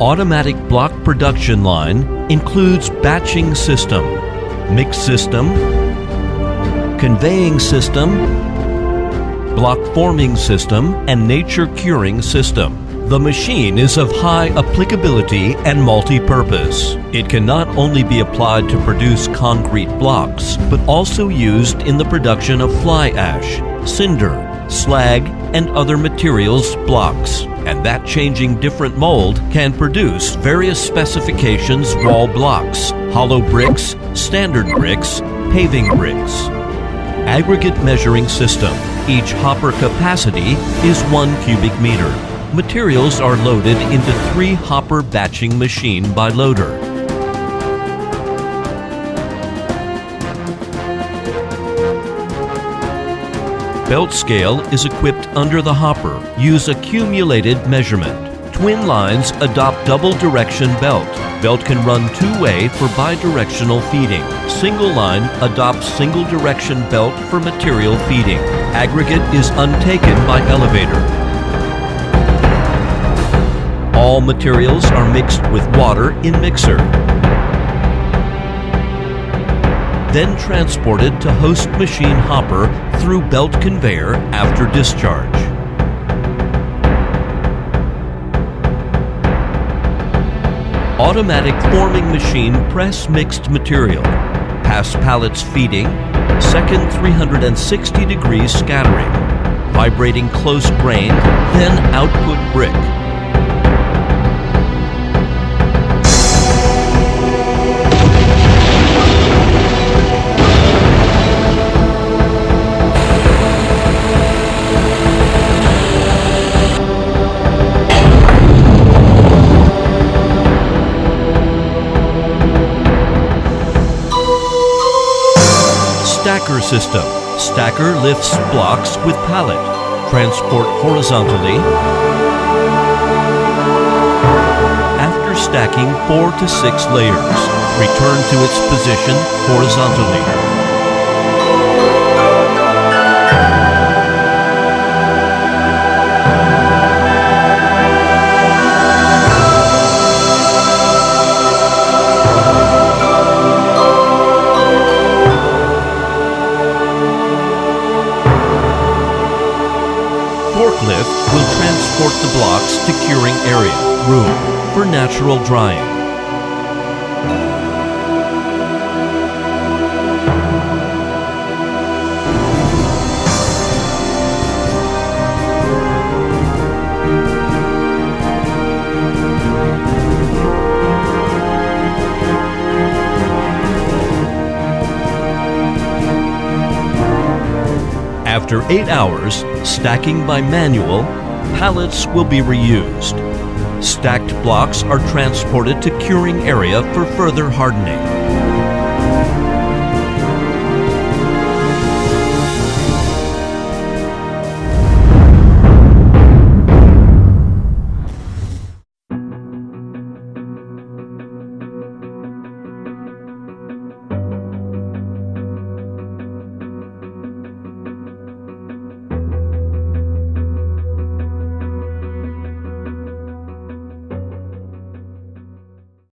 automatic block production line includes batching system, mix system, conveying system, block forming system, and nature curing system. The machine is of high applicability and multi-purpose. It can not only be applied to produce concrete blocks, but also used in the production of fly ash, cinder, slag, and other materials blocks. And that changing different mold can produce various specifications wall blocks, hollow bricks, standard bricks, paving bricks. Aggregate measuring system. Each hopper capacity is 1 cubic meter. Materials are loaded into 3 hopper batching machine by loader. Belt scale is equipped under the hopper. Use accumulated measurement. Twin lines adopt double direction belt. Belt can run two-way for bidirectional feeding. Single line adopts single direction belt for material feeding. Aggregate is untaken by elevator. All materials are mixed with water in mixer, then transported to host machine hopper through belt conveyor after discharge. Automatic forming machine press mixed material, pass pallets feeding, second 360 degrees scattering, vibrating close grained, then output brick. Stacker system. Stacker lifts blocks with pallet. Transport horizontally. After stacking 4 to 6 layers, return to its position horizontally. Forklift will transport the blocks to curing area, room, for natural drying. After 8 hours, stacking by manual, pallets will be reused. Stacked blocks are transported to curing area for further hardening.